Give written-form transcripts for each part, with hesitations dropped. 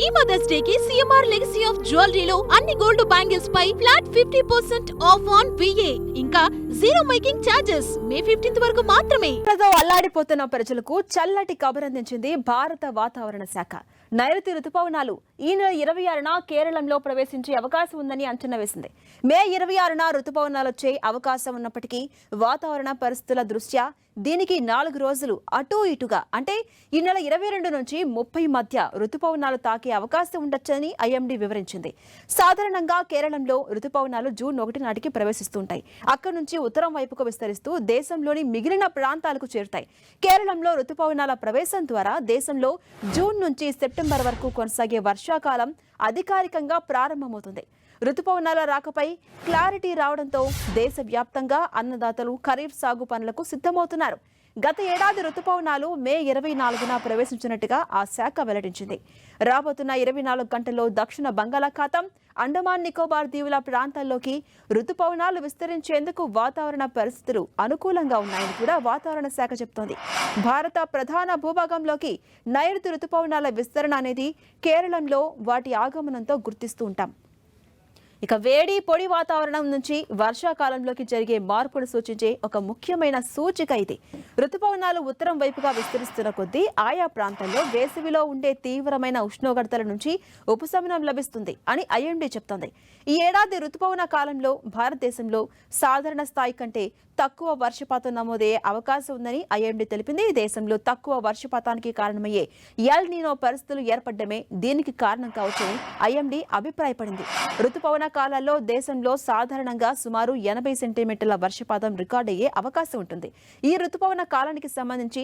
ఈ mother's day కి CMR legacy of జ్యువెలరీలో అన్ని గోల్డ్ బ్యాంగిల్స్ పై ఫ్లాట్ 50% ఆఫ్ ఆన్ విఏ ఇంకా zero making charges May 15th వరకు మాత్రమే. అల్లాడిపోతున్న ప్రజలకు చల్లటి కబురందించింది భారత వాతావరణ శాఖ. నైరుతి రుతుపవనాలు ఈ నెల 26న కేరళంలో ప్రవేశించే అవకాశం ఉందని అంచనా వేసింది. మే 26న రుతుపవనాలు వచ్చే అవకాశం ఉన్నప్పటికీ వాతావరణ పరిస్థితుల దృష్ట్యా దీనికి 4 రోజులు అటూ ఇటుగా అంటే ఈ నెల 22 నుంచి 30 మధ్య రుతుపవనాలు తాకే అవకాశం ఉండొచ్చని ఐఎండీ వివరించింది. సాధారణంగా కేరళంలో రుతుపవనాలు జూన్ 1 నాటికి ప్రవేశిస్తుంటాయి. అక్కడి నుంచి ఉత్తరం వైపుకు విస్తరిస్తూ దేశంలోని మిగిలిన ప్రాంతాలకు చేరుతాయి. కేరళంలో రుతుపవనాల ప్రవేశం ద్వారా దేశంలో జూన్ నుంచి సెప్టెంబర్ వరకు కొనసాగే వర్షాకాలం అధికారికంగా ప్రారంభమవుతుంది. రుతుపవనాల రాకపై క్లారిటీ రావడంతో దేశవ్యాప్తంగా అన్నదాతలు ఖరీఫ్ సాగు పనులకు సిద్ధమవుతున్నారు. గత ఏడాది రుతుపవనాలు మే 24న ప్రవేశించినట్టుగా ఆ శాఖ వెల్లడించింది. రాబోతున్న 24 గంటల్లో దక్షిణ బంగాళాఖాతం, అండమాన్ నికోబార్ దీవుల ప్రాంతాల్లోకి రుతుపవనాలు విస్తరించేందుకు వాతావరణ పరిస్థితులు అనుకూలంగా ఉన్నాయని కూడా వాతావరణ శాఖ చెబుతోంది. భారత ప్రధాన భూభాగంలోకి నైరుతి రుతుపవనాల విస్తరణ అనేది కేరళంలో వాటి ఆగమనంతో గుర్తిస్తూ ఉంటాం. ఇక వేడి పొడి వాతావరణం నుంచి వర్షాకాలంలోకి జరిగే మార్పును సూచించే ఒక ముఖ్యమైన సూచిక ఇది. రుతుపవనాలు ఉత్తరం వైపుగా విస్తరిస్తున్న కొద్దీ ఆయా ప్రాంతాల్లో వేసవిలో ఉండే తీవ్రమైన ఉష్ణోగ్రతల నుంచి ఉపశమనం లభిస్తుంది అని ఐఎండీ చెప్తోంది. ఈ ఏడాది రుతుపవన కాలంలో భారతదేశంలో సాధారణ స్థాయి కంటే తక్కువ వర్షపాతం నమోదయ్యే అవకాశం ఉందని ఐఎండీ తెలిపింది. దేశంలో తక్కువ వర్షపాతానికి కారణమయ్యే ఎల్ నీనో పరిస్థితులు ఏర్పడమే దీనికి కారణం కావచ్చని ఐఎండీ అభిప్రాయపడింది. రుతుపవన కాలాల్లో దేశంలో సాధారణంగా సుమారు 80 సెంటీమీటర్ల వర్షపాతం రికార్డయ్యే అవకాశం ఉంటుంది. ఈ రుతుపవన కాలానికి సంబంధించి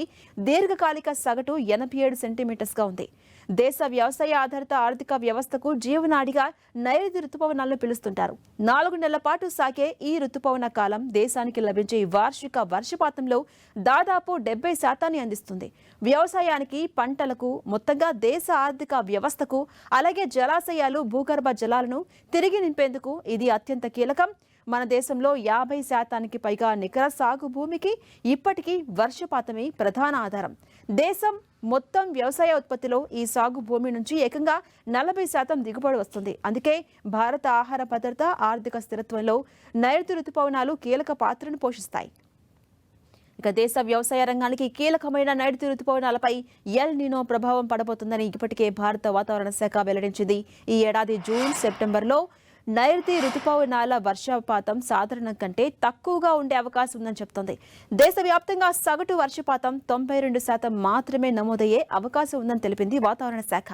దీర్ఘకాలిక సగటు 87 సెంటీమీటర్స్ గా ఉంది. దేశ వ్యవసాయ ఆధారిత ఆర్థిక వ్యవస్థకు జీవనాడిగా నైరుతి రుతుపవనాలను పిలుస్తుంటారు. 4 నెలల పాటు సాగే ఈ రుతుపవన కాలం దేశానికి లభించే వార్షిక వర్షపాతంలో దాదాపు 70% అందిస్తుంది. వ్యవసాయానికి, పంటలకు, మొత్తంగా దేశ ఆర్థిక వ్యవస్థకు, అలాగే జలాశయాలు, భూగర్భ జలాలను తిరిగి నింపేందుకు ఇది అత్యంత కీలకం. మన దేశంలో 50% పైగా నికర సాగు భూమికి ఇప్పటికీ వర్షపాతమే ప్రధాన ఆధారం. దేశం మొత్తం వ్యవసాయ ఉత్పత్తిలో ఈ సాగు భూమి నుంచి ఏకంగా 40% దిగుబడి వస్తుంది. అందుకే భారత ఆహార భద్రత, ఆర్థిక స్థిరత్వంలో నైరుతి రుతుపవనాలు కీలక పాత్రను పోషిస్తాయి. ఇక దేశ వ్యవసాయ రంగానికి కీలకమైన నైరుతి రుతుపవనాలపై ఎల్ నీనో ప్రభావం పడబోతుందని ఇప్పటికే భారత వాతావరణ శాఖ వెల్లడించింది. ఈ ఏడాది జూన్, సెప్టెంబర్లో నైరుతి రుతుపవనాల వర్షపాతం సాధారణం కంటే తక్కువగా ఉండే అవకాశం ఉందని చెప్తోంది. దేశవ్యాప్తంగా సగటు వర్షపాతం 92% మాత్రమే నమోదయ్యే అవకాశం ఉందని తెలిపింది వాతావరణ శాఖ.